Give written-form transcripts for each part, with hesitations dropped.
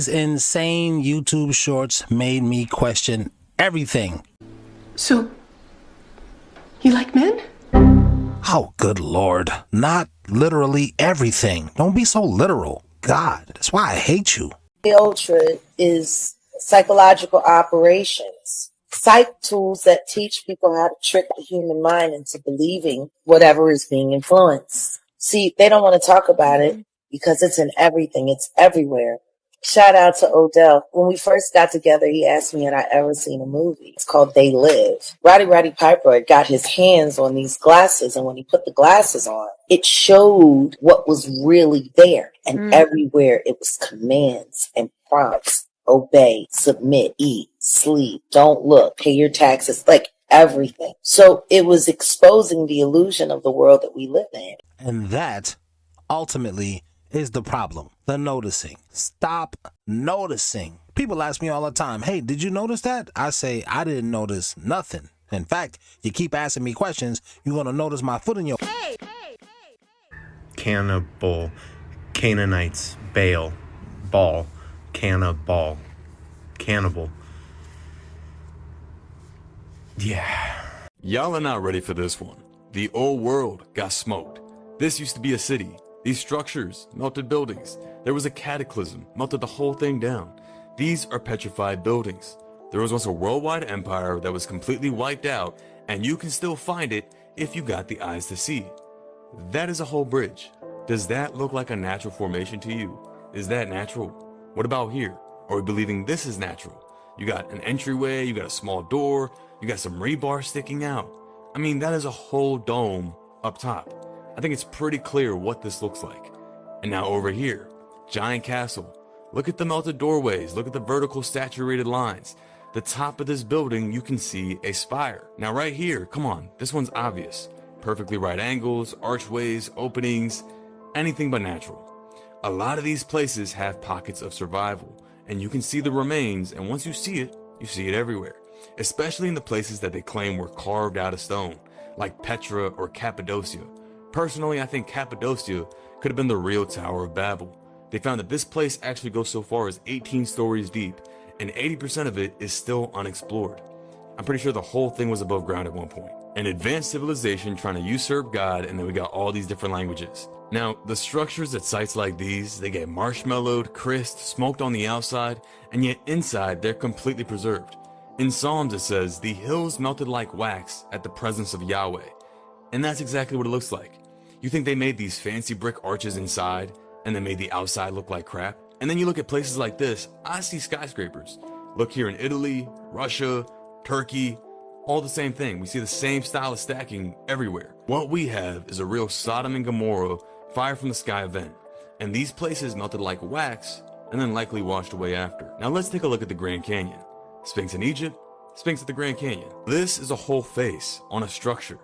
These insane YouTube shorts made me question everything. So, you like men? Oh, good Lord. Not literally everything. Don't be so literal. God, that's why I hate you. The ultra is psychological operations, psych tools that teach people how to trick the human mind into believing whatever is being influenced. See, they don't want to talk about it because it's in everything. It's everywhere. Shout out to Odell. When we first got together, he asked me had I ever seen a movie. It's called They Live. Roddy Piper had got his hands on these glasses, and when he put the glasses on, it showed what was really there. And everywhere it was commands and prompts. Obey, submit, eat, sleep, don't look, pay your taxes, like everything. So it was exposing the illusion of the world that we live in. And that ultimately is the problem. The noticing. Stop noticing. People ask me all the time, hey, did you notice that? I say, I didn't notice nothing. In fact, you keep asking me questions, you're going to notice my foot in your... Hey. Cannibal, Canaanites, Baal, Ball, Cannibal, Cannibal. Yeah. Y'all are not ready for this one. The old world got smoked. This used to be a city. These structures melted buildings. There was a cataclysm, melted the whole thing down. These are petrified buildings. There was once a worldwide empire that was completely wiped out, and you can still find it if you got the eyes to see. That is a whole bridge. Does that look like a natural formation to you? Is that natural? What about here? Are we believing this is natural? You got an entryway, you got a small door, you got some rebar sticking out. I mean, that is a whole dome up top. I think it's pretty clear what this looks like. And now over here, giant castle. Look at the melted doorways. Look at the vertical saturated lines. The top of this building, you can see a spire. Now right here, come on, this one's obvious. Perfectly right angles, archways, openings, anything but natural. A lot of these places have pockets of survival, and you can see the remains, and once you see it everywhere. Especially in the places that they claim were carved out of stone, like Petra or Cappadocia. Personally, I think Cappadocia could have been the real Tower of Babel. They found that this place actually goes so far as 18 stories deep, and 80% of it is still unexplored. I'm pretty sure the whole thing was above ground at one point. An advanced civilization trying to usurp God, and then we got all these different languages. Now, the structures at sites like these, they get marshmallowed, crisped, smoked on the outside, and yet inside they're completely preserved. In Psalms it says, the hills melted like wax at the presence of Yahweh. And that's exactly what it looks like. You think they made these fancy brick arches inside and then made the outside look like crap? And then you look at places like this, I see skyscrapers. Look here in Italy, Russia, Turkey, all the same thing. We see the same style of stacking everywhere. What we have is a real Sodom and Gomorrah, fire from the sky event. And these places melted like wax and then likely washed away after. Now let's take a look at the Grand Canyon. Sphinx in Egypt, Sphinx at the Grand Canyon. This is a whole face on a structure.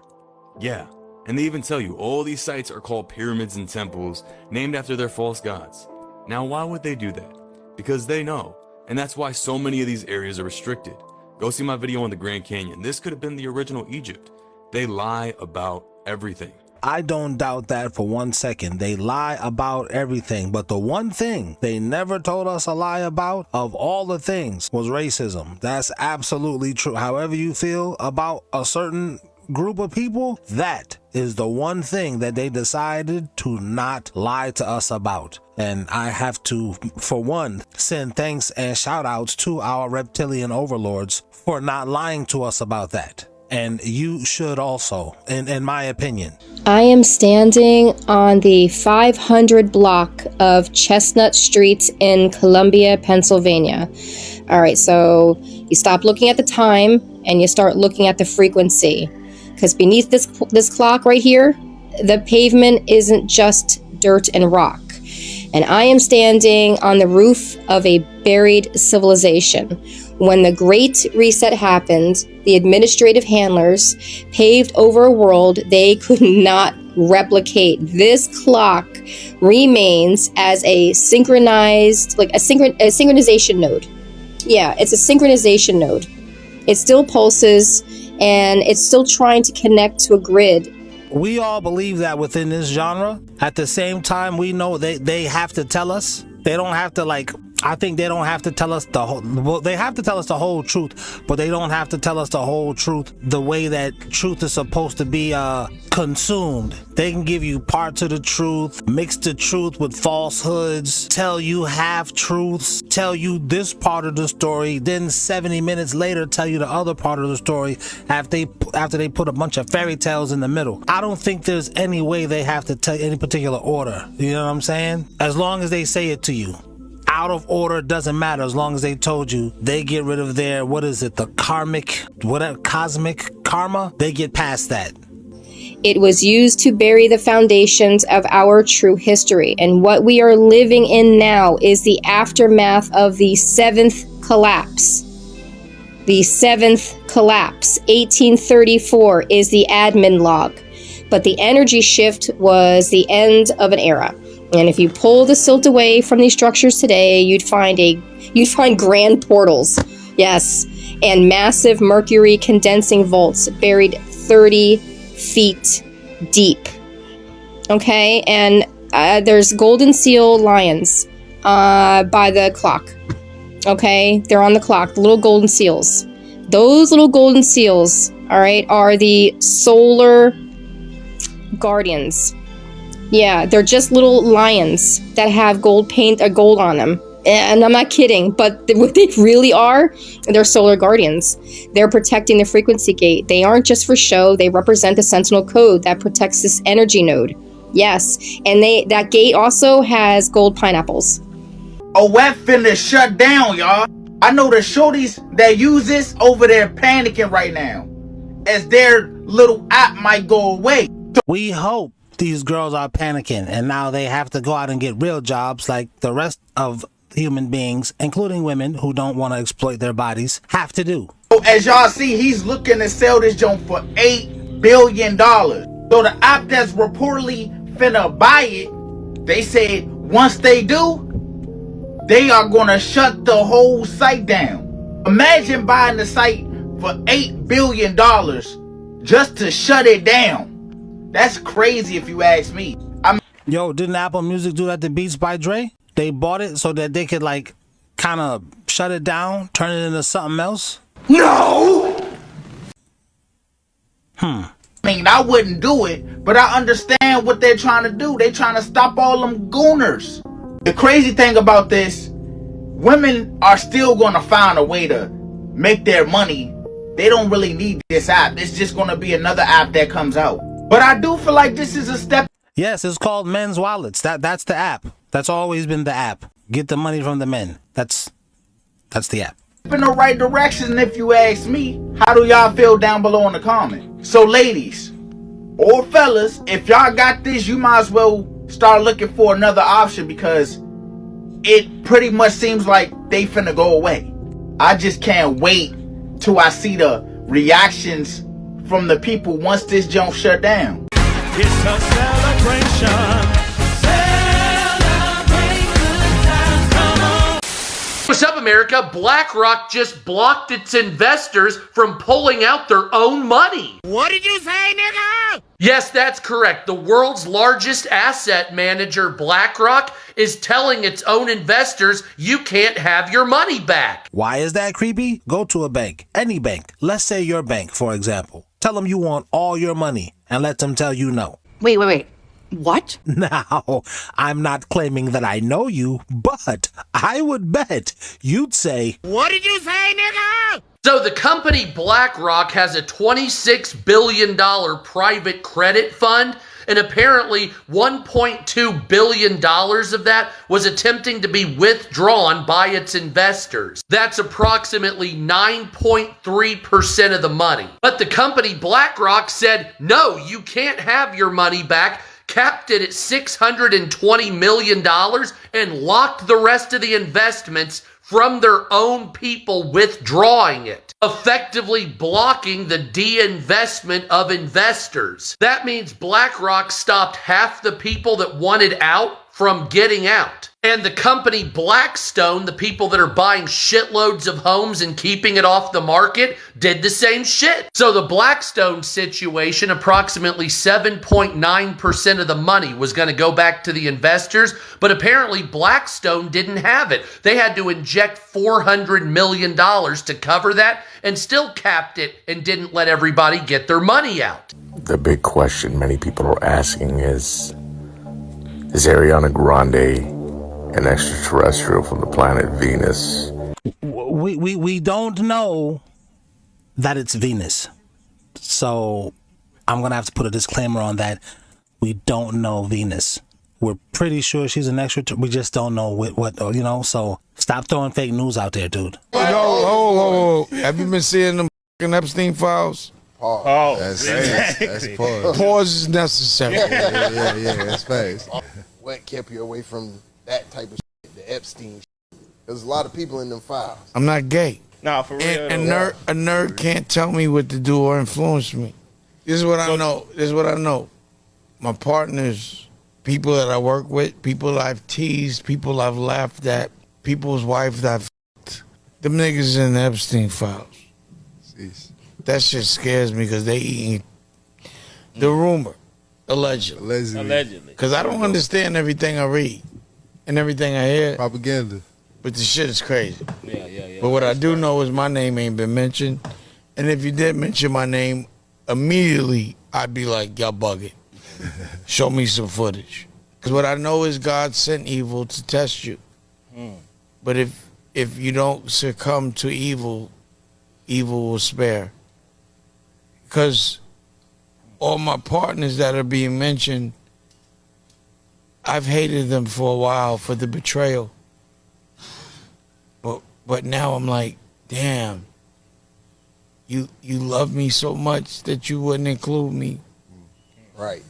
Yeah, and they even tell you all these sites are called pyramids and temples named after their false gods. Now why would they do that? Because they know, and that's why so many of these areas are restricted. Go see my video on the Grand Canyon. This could have been the original Egypt. They lie about everything. I don't doubt that for 1 second. They lie about everything, but the one thing they never told us a lie about of all the things was racism. That's absolutely true. However you feel about a certain group of people, that is the one thing that they decided to not lie to us about. And I have to, for one, send thanks and shout outs to our reptilian overlords for not lying to us about that. And you should also, in my opinion. I am standing on the 500 block of Chestnut Street in Columbia, Pennsylvania. All right, so you stop looking at the time and you start looking at the frequency. Because beneath this clock right here, the pavement isn't just dirt and rock. And I am standing on the roof of a buried civilization. When the Great Reset happened, the administrative handlers paved over a world they could not replicate. This clock remains as a synchronized, like a synchronization node. Yeah, it's a synchronization node. It still pulses, and it's still trying to connect to a grid. We all believe that within this genre. At the same time, we know they have to tell us. They don't have to like I think they don't have to tell us the whole, well, they have to tell us the whole truth, but they don't have to tell us the whole truth the way that truth is supposed to be consumed. They can give you parts of the truth, mix the truth with falsehoods, tell you half truths, tell you this part of the story, then 70 minutes later tell you the other part of the story after they put a bunch of fairy tales in the middle. I don't think there's any way they have to tell any particular order. You know what I'm saying? As long as they say it to you. Out of order doesn't matter as long as they told you. They get rid of their, what is it, the karmic, whatever, cosmic karma, they get past that. It was used to bury the foundations of our true history. And what we are living in now is the aftermath of the seventh collapse. The seventh collapse, 1834, is the admin log. But the energy shift was the end of an era. And if you pull the silt away from these structures today, you'd find grand portals, yes, and massive mercury condensing vaults buried 30 feet deep. Okay, and there's golden seal lions by the clock. Okay, they're on the clock, the little golden seals. Those little golden seals, all right, are the solar guardians. Yeah, they're just little lions that have gold paint or gold on them. And I'm not kidding, but what they really are, they're solar guardians. They're protecting the frequency gate. They aren't just for show. They represent the sentinel code that protects this energy node. Yes, and that gate also has gold pineapples. Oh, web finna shut down, y'all. I know the shorties that use this over there panicking right now, as their little app might go away. We hope these girls are panicking and now they have to go out and get real jobs like the rest of human beings, including women who don't want to exploit their bodies, have to do. So as y'all see, he's looking to sell this junk for $8 billion. So the app that's reportedly finna buy it, they said once they do, they are gonna shut the whole site down. Imagine buying the site for $8 billion just to shut it down. That's crazy if you ask me. Yo, didn't Apple Music do that to Beats by Dre? They bought it so that they could like kind of shut it down, turn it into something else? No! I mean, I wouldn't do it, but I understand what they're trying to do. They're trying to stop all them gooners. The crazy thing about this, women are still going to find a way to make their money. They don't really need this app. It's just going to be another app that comes out. But I do feel like this is a step. Yes, it's called Men's Wallets. That's the app. That's always been the app. Get the money from the men. That's the app. In the right direction, if you ask me. How do y'all feel down below in the comment? So ladies or fellas, if y'all got this, you might as well start looking for another option because it pretty much seems like they finna go away. I just can't wait till I see the reactions from the people once this junk shut down. It's a celebration. What's up, America? BlackRock just blocked its investors from pulling out their own money. What did you say, nigga? Yes, that's correct. The world's largest asset manager, BlackRock, is telling its own investors you can't have your money back. Why is that creepy? Go to a bank, any bank. Let's say your bank, for example. Tell them you want all your money and let them tell you no. Wait. What? Now, I'm not claiming that I know you, but I would bet you'd say, What did you say, nigga? So the company BlackRock has a $26 billion private credit fund, and apparently $1.2 billion of that was attempting to be withdrawn by its investors. That's approximately 9.3% of the money. But the company BlackRock said, no, you can't have your money back, capped it at $620 million, and locked the rest of the investments from their own people withdrawing it, effectively blocking the de-investment of investors. That means BlackRock stopped half the people that wanted out from getting out. And the company Blackstone, the people that are buying shitloads of homes and keeping it off the market, did the same shit. So the Blackstone situation, approximately 7.9% of the money was going to go back to the investors, but apparently Blackstone didn't have it. They had to inject $400 million to cover that and still capped it and didn't let everybody get their money out. The big question many people are asking is Ariana Grande an extraterrestrial from the planet Venus? We don't know that it's Venus. So I'm going to have to put a disclaimer on that. We don't know Venus. We're pretty sure she's an extraterrestrial. We just don't know what, you know, so stop throwing fake news out there, dude. No, have you been seeing them fucking Epstein files? Pause. That's pause. Pause is necessary. Yeah, that's facts. What kept you away from that type of shit, the Epstein shit? There's a lot of people in them files. I'm not gay. Nah, for real. A nerd can't tell me what to do or influence me. This is what I know. My partners, people that I work with, people I've teased, people I've laughed at, people's wives that I've f***ed. Them niggas in the Epstein files. Jeez. That shit scares me because they eating the rumor, allegedly. Because I don't understand everything I read and everything I hear. Propaganda. But the shit is crazy. Yeah. But what I do know is my name ain't been mentioned. And if you did mention my name, immediately I'd be like, y'all bugging. Show me some footage. Because what I know is God sent evil to test you. But if you don't succumb to evil, evil will spare. Because all my partners that are being mentioned, I've hated them for a while for the betrayal. But now I'm like, damn, you love me so much that you wouldn't include me. Right.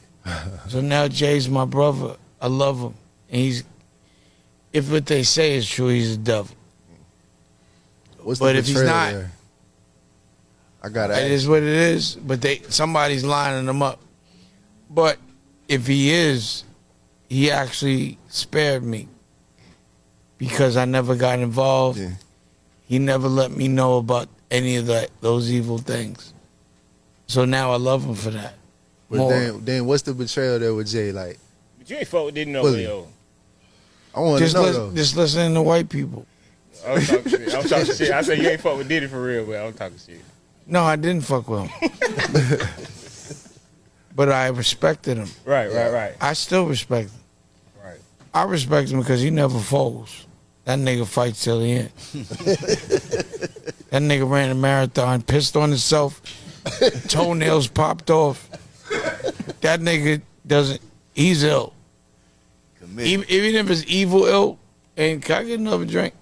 So now Jay's my brother. I love him. And if what they say is true, he's a devil. But if he's not, there? I gotta it is what it is. But somebody's lining him up. But if he is, he actually spared me because I never got involved. Yeah. He never let me know about any of those evil things. So now I love him for that. But then what's the betrayal there with Jay? Like, But you ain't fuck with didn't know yo. I want to know though. Just listening to white people. I'm talking shit. I said you ain't fuck with Diddy for real, but I'm talking shit. No, I didn't fuck with him. But I respected him. Right. I still respect him. Right. I respect him because he never folds. That nigga fights till the end. That nigga ran a marathon, pissed on himself, toenails popped off. That nigga he's ill. Even if it's evil ill, and can I get another drink?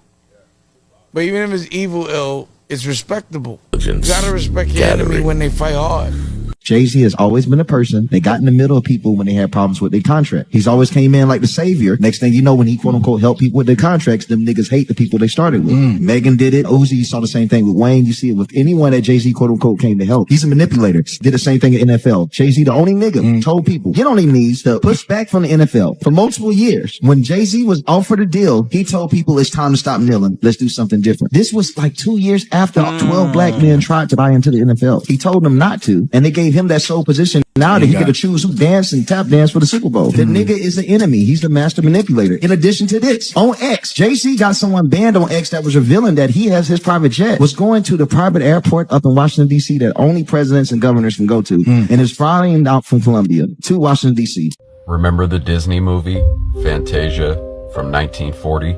But even if it's evil ill, it's respectable. You gotta respect your enemy when they fight hard. Jay-Z has always been a person that got in the middle of people when they had problems with their contract. He's always came in like the savior. Next thing you know, when he quote unquote helped people with their contracts, them niggas hate the people they started with. Megan did it. Uzi, you saw the same thing with Wayne. You see it with anyone that Jay-Z quote unquote came to help. He's a manipulator. Did the same thing at NFL. Jay-Z, the only nigga, told people, get on their knees to push back from the NFL for multiple years. When Jay-Z was offered a deal, he told people it's time to stop kneeling. Let's do something different. This was like 2 years after 12 black men tried to buy into the NFL. He told them not to, and they gave him that sole position now that he get to choose who dance and tap dance for the Super Bowl. The nigga is the enemy. He's the master manipulator. In addition to this, on X, Jay-Z got someone banned on X that was revealing that he has his private jet, was going to the private airport up in Washington, D.C. that only presidents and governors can go to, and is flying out from Columbia to Washington, D.C. Remember the Disney movie, Fantasia, from 1940?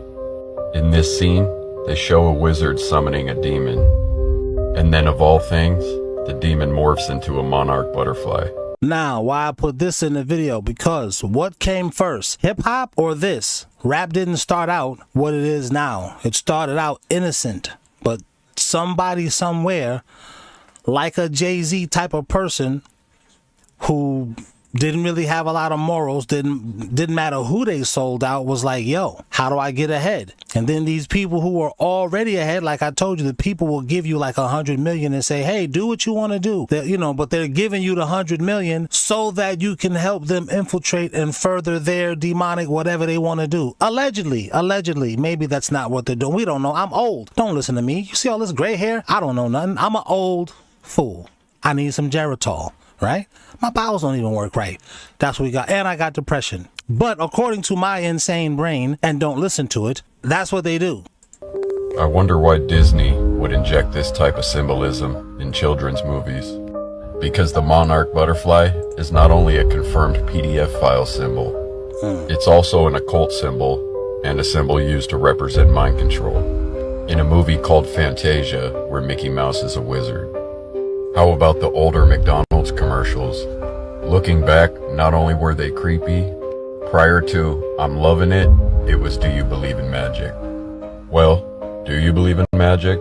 In this scene, they show a wizard summoning a demon. And then of all things, the demon morphs into a monarch butterfly. Now, why I put this in the video? Because what came first, hip-hop or this? Rap didn't start out what it is now. It started out innocent, but somebody somewhere, like a Jay-Z type of person who didn't really have a lot of morals, didn't matter who they sold out, was like, yo, how do I get ahead? And then these people who are already ahead, like I told you, the people will give you like 100 million and say, hey, do what you want to do. But they're giving you the 100 million so that you can help them infiltrate and further their demonic whatever they want to do. Allegedly, maybe that's not what they're doing. We don't know. I'm old. Don't listen to me. You see all this gray hair? I don't know nothing. I'm an old fool. I need some Geritol, right? My bowels don't even work right. That's what we got. And I got depression. But according to my insane brain, and don't listen to it, that's what they do. I wonder why Disney would inject this type of symbolism in children's movies. Because the monarch butterfly is not only a confirmed PDF file symbol, it's also an occult symbol and a symbol used to represent mind control. In a movie called Fantasia, where Mickey Mouse is a wizard. How about the older McDonald's commercials? Looking back, not only were they creepy, prior to I'm loving it, it was do you believe in magic? Well, do you believe in magic?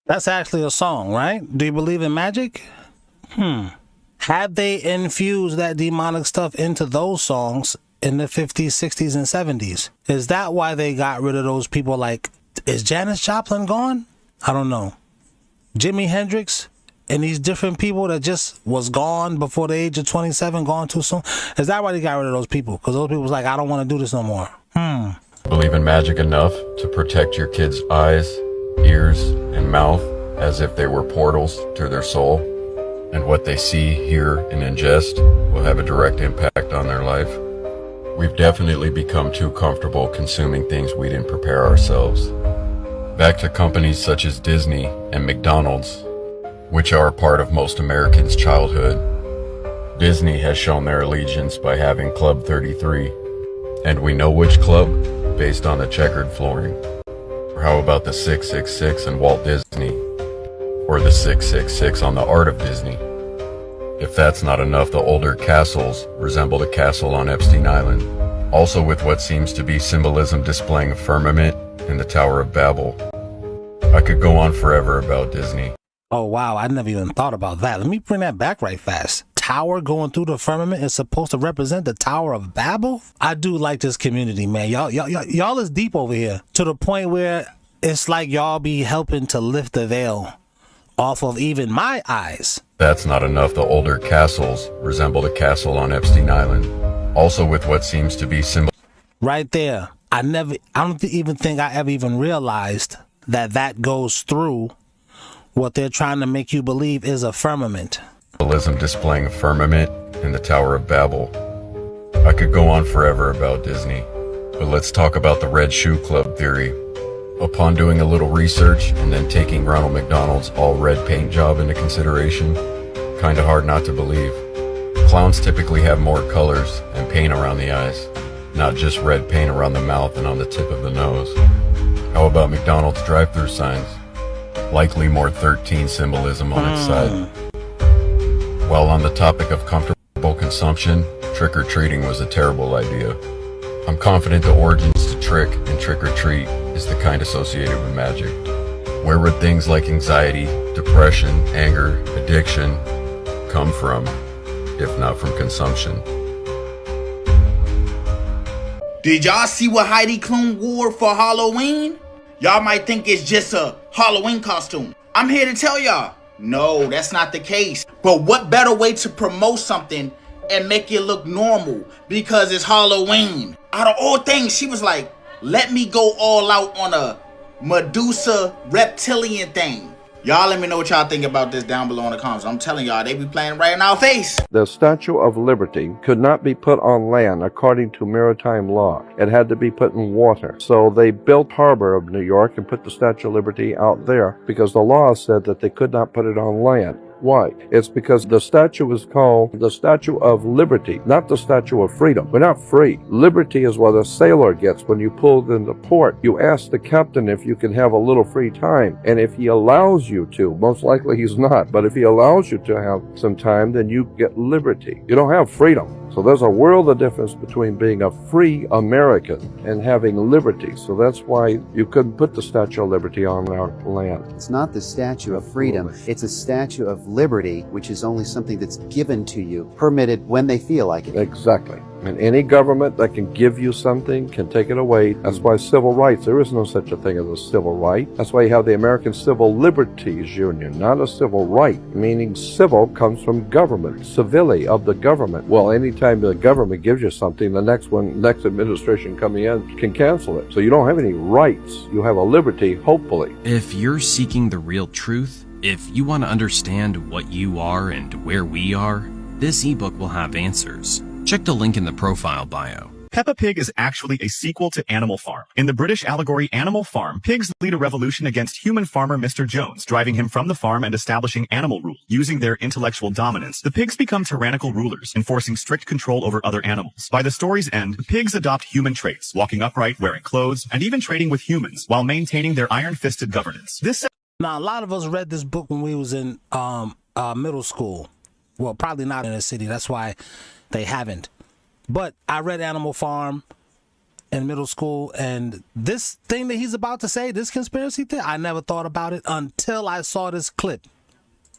That's actually a song, right? Do you believe in magic? Had they infused that demonic stuff into those songs in the 50s, 60s, and 70s? Is that why they got rid of those people? Like, is Janis Joplin gone? I don't know. Jimi Hendrix and these different people that just was gone before the age of 27, gone too soon? Is that why they got rid of those people? Because those people was like, I don't want to do this no more. Believe in magic enough to protect your kids' eyes, ears, and mouth as if they were portals to their soul, and what they see, hear, and ingest will have a direct impact on their life. We've definitely become too comfortable consuming things we didn't prepare ourselves. Back to companies such as Disney and McDonald's, which are a part of most Americans' childhood. Disney has shown their allegiance by having Club 33, and we know which club based on the checkered flooring. Or how about the 666 in Walt Disney? Or the 666 on the Art of Disney? If that's not enough, the older castles resemble the castle on Epstein Island, also with what seems to be symbolism displaying a firmament in the Tower of Babel. I could go on forever about Disney. Oh, wow. I never even thought about that. Let me bring that back right fast. Tower going through the firmament is supposed to represent the Tower of Babel? I do like this community, man. Y'all is deep over here to the point where it's like y'all be helping to lift the veil off of even my eyes. That's not enough. The older castles resemble the castle on Epstein Island, also with what seems to be symbol. Right there. I don't even think I ever even realized that goes through what they're trying to make you believe is a firmament. Symbolism displaying a firmament in the Tower of Babel. I could go on forever about Disney, but let's talk about the Red Shoe Club theory. Upon doing a little research and then taking Ronald McDonald's all red paint job into consideration, kinda hard not to believe. Clowns typically have more colors and paint around the eyes, not just red paint around the mouth and on the tip of the nose. How about McDonald's drive-thru signs? Likely more 13 symbolism on its side. While on the topic of comfortable consumption, trick-or-treating was a terrible idea. I'm confident the origins to trick and trick-or-treat is the kind associated with magic. Where would things like anxiety, depression, anger, addiction come from, if not from consumption? Did y'all see what Heidi Klum wore for Halloween? Y'all might think it's just a Halloween costume. I'm here to tell y'all, no, that's not the case. But what better way to promote something and make it look normal because it's Halloween? Out of all things, she was like, let me go all out on a Medusa reptilian thing. Y'all let me know what y'all think about this down below in the comments. I'm telling y'all, they be playing right in our face. The Statue of Liberty could not be put on land according to maritime law. It had to be put in water. So they built harbor of New York and put the Statue of Liberty out there because the law said that they could not put it on land. Why? It's because the statue is called the Statue of Liberty, not the Statue of Freedom. We're not free. Liberty is what a sailor gets when you pull into port. You ask the captain if you can have a little free time, and if he allows you to, most likely he's not, but if he allows you to have some time, then you get liberty. You don't have freedom. So there's a world of difference between being a free American and having liberty. So that's why you couldn't put the Statue of Liberty on our land. It's not the Statue of Freedom. It's a Statue of Liberty, which is only something that's given to you, permitted when they feel like it. Exactly. And any government that can give you something can take it away. That's why civil rights, there is no such a thing as a civil right. That's why you have the American Civil Liberties Union, not a civil right, meaning civil comes from government, civility of the government. Well, anytime the government gives you something, the next administration coming in can cancel it. So you don't have any rights. You have a liberty, hopefully. If you're seeking the real truth, if you want to understand what you are and where we are, this ebook will have answers. Check the link in the profile bio. Peppa Pig is actually a sequel to Animal Farm. In the British allegory Animal Farm, pigs lead a revolution against human farmer Mr. Jones, driving him from the farm and establishing animal rule. Using their intellectual dominance, the pigs become tyrannical rulers, enforcing strict control over other animals. By the story's end, the pigs adopt human traits, walking upright, wearing clothes, and even trading with humans, while maintaining their iron-fisted governance. Now, a lot of us read this book when we was in middle school. Well, probably not in the city. That's why they haven't. But I read Animal Farm in middle school, and this thing that he's about to say, this conspiracy thing, I never thought about it until I saw this clip.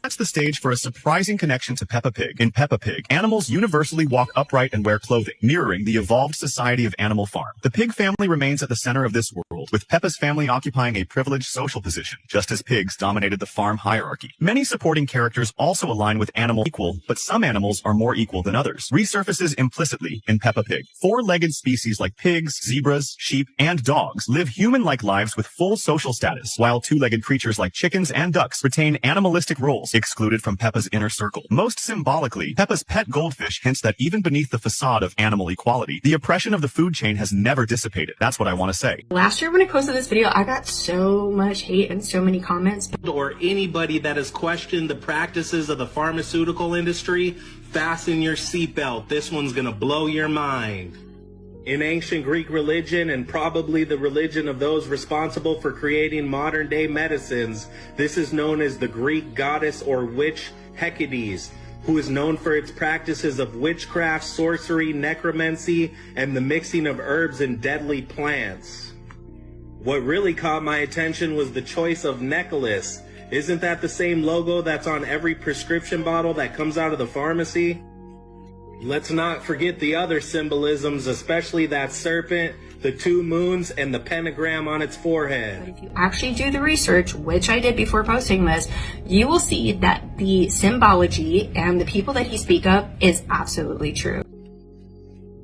That's the stage for a surprising connection to Peppa Pig. In Peppa Pig, animals universally walk upright and wear clothing, mirroring the evolved society of Animal Farm. The pig family remains at the center of this world, with Peppa's family occupying a privileged social position, just as pigs dominated the farm hierarchy. Many supporting characters also align with animal equal, but some animals are more equal than others. Resurfaces implicitly in Peppa Pig. Four-legged species like pigs, zebras, sheep, and dogs live human-like lives with full social status, while two-legged creatures like chickens and ducks retain animalistic roles, excluded from Peppa's inner circle. Most symbolically, Peppa's pet goldfish hints that even beneath the facade of animal equality, the oppression of the food chain has never dissipated. That's what I want to say. Last year when I posted this video, I got so much hate and so many comments. Or anybody that has questioned the practices of the pharmaceutical industry, fasten your seatbelt. This one's gonna blow your mind. In ancient Greek religion, and probably the religion of those responsible for creating modern day medicines, this is known as the Greek goddess or witch Hecate, who is known for its practices of witchcraft, sorcery, necromancy, and the mixing of herbs and deadly plants. What really caught my attention was the choice of necklace. Isn't that the same logo that's on every prescription bottle that comes out of the pharmacy? Let's not forget the other symbolisms, especially that serpent, the two moons, and the pentagram on its forehead. If you actually do the research, which I did before posting this, you will see that the symbology and the people that he speak of is absolutely true.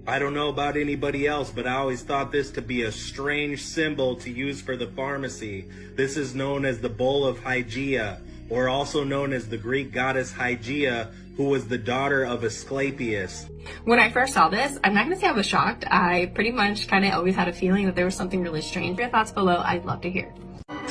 I don't know about anybody else, but I always thought this to be a strange symbol to use for the pharmacy. This is known as the bowl of Hygeia, or also known as the Greek goddess Hygeia, who was the daughter of Asclepius. When I first saw this, I'm not going to say I was shocked. I pretty much kind of always had a feeling that there was something really strange. Your thoughts below, I'd love to hear.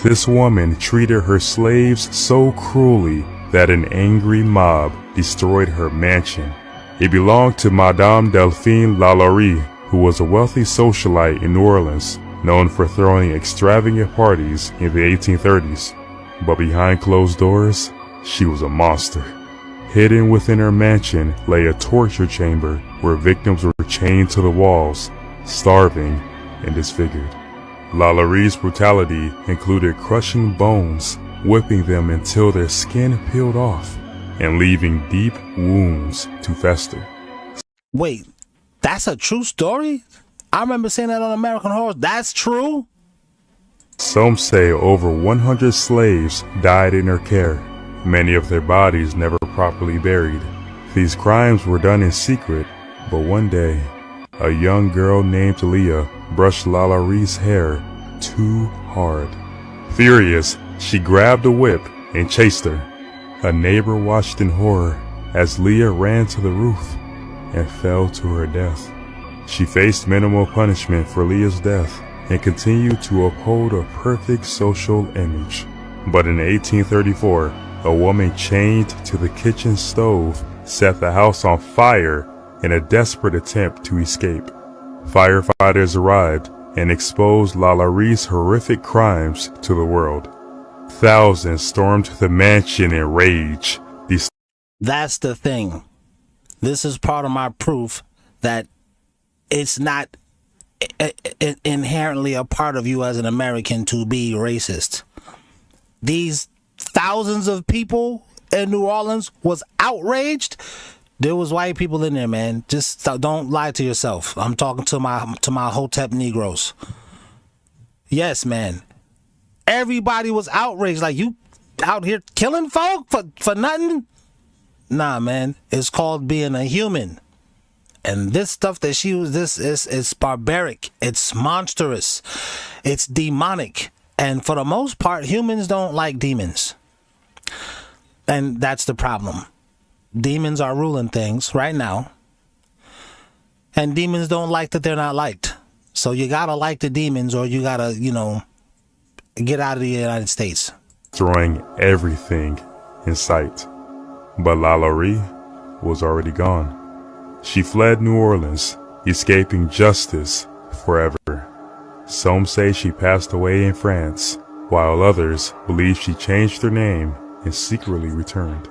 This woman treated her slaves so cruelly that an angry mob destroyed her mansion. It belonged to Madame Delphine Lalaurie, who was a wealthy socialite in New Orleans, known for throwing extravagant parties in the 1830s. But behind closed doors, she was a monster. Hidden within her mansion lay a torture chamber where victims were chained to the walls, starving and disfigured. Lalaurie's brutality included crushing bones, whipping them until their skin peeled off, and leaving deep wounds to fester. Wait, that's a true story? I remember seeing that on American Horror. That's true? Some say over 100 slaves died in her care, many of their bodies never properly buried. These crimes were done in secret, but one day, a young girl named Leah brushed Lalaurie's hair too hard. Furious, she grabbed a whip and chased her. A neighbor watched in horror as Leah ran to the roof and fell to her death. She faced minimal punishment for Leah's death and continued to uphold a perfect social image. But in 1834, a woman chained to the kitchen stove set the house on fire in a desperate attempt to escape. Firefighters arrived and exposed Lalaurie's horrific crimes to the world. Thousands stormed the mansion in rage. That's the thing. This is part of my proof that it's not inherently a part of you as an American to be racist. These thousands of people in New Orleans was outraged. There was white people in there, man. Just don't lie to yourself. I'm talking to my Hotep Negroes. Yes, man. Everybody was outraged. Like, you out here killing folk for nothing? Nah, man. It's called being a human. And this stuff that she was, it's barbaric. It's monstrous. It's demonic. And for the most part, humans don't like demons. And that's the problem. Demons are ruling things right now. And demons don't like that they're not liked. So you gotta like the demons, or you gotta, get out of the United States. Destroying everything in sight. But Lalaurie was already gone. She fled New Orleans, escaping justice forever. Some say she passed away in France, while others believe she changed her name and secretly returned.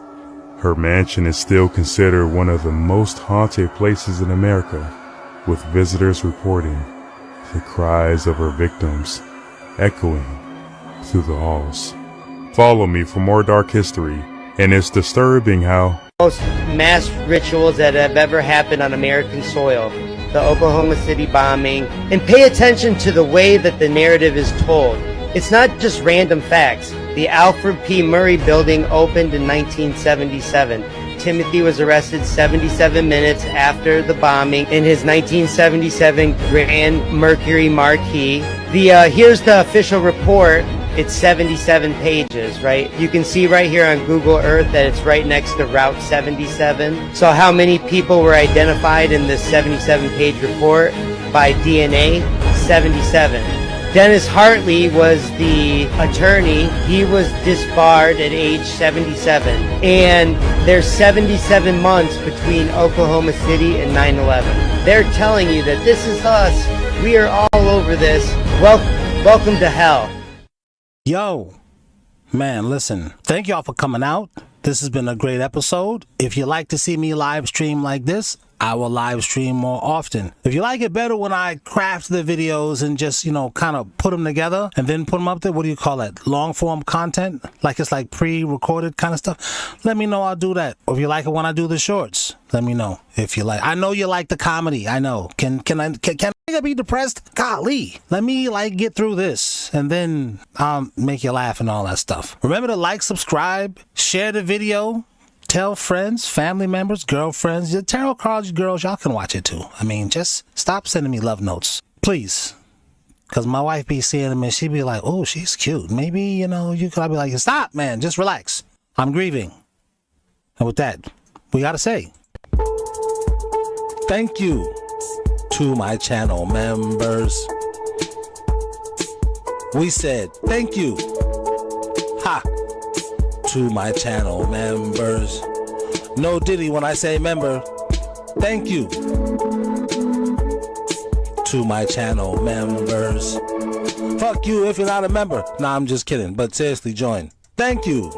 Her mansion is still considered one of the most haunted places in America, with visitors reporting the cries of her victims echoing through the halls. Follow me for more dark history, and it's disturbing how most mass rituals that have ever happened on American soil, the Oklahoma City bombing, and pay attention to the way that the narrative is told. It's not just random facts. The Alfred P. Murray building opened in 1977. Timothy was arrested 77 minutes after the bombing in his 1977 Grand Mercury Marquis. Here's the official report. It's 77 pages, right? You can see right here on Google Earth that it's right next to Route 77. So how many people were identified in this 77-page report by DNA? 77. Dennis Hartley was the attorney. He was disbarred at age 77. And there's 77 months between Oklahoma City and 9/11. They're telling you that this is us. We are all over this. Welcome to hell. Yo, man, listen. Thank y'all for coming out. This has been a great episode. If you like to see me live stream like this, I will live stream more often. If you like it better when I craft the videos and just, kind of put them together and then put them up there, what do you call that? Long form content? Like it's like pre-recorded kind of stuff? Let me know, I'll do that. Or if you like it when I do the shorts, let me know. If you like, I know you like the comedy. I know. Can I be depressed? Golly. Let me get through this and then I'll make you laugh and all that stuff. Remember to like, subscribe, share the video. Tell friends, family members, girlfriends, your tarot cards, girls, y'all can watch it too. I mean, just stop sending me love notes, please. Because my wife be seeing them and she be like, oh, she's cute. Maybe, you could be like, stop, man, just relax. I'm grieving. And with that, we got to say thank you to my channel members. We said thank you. Ha! To my channel members. No diddy when I say member. Thank you to my channel members. Fuck you if you're not a member. Nah, I'm just kidding, but seriously, join. Thank you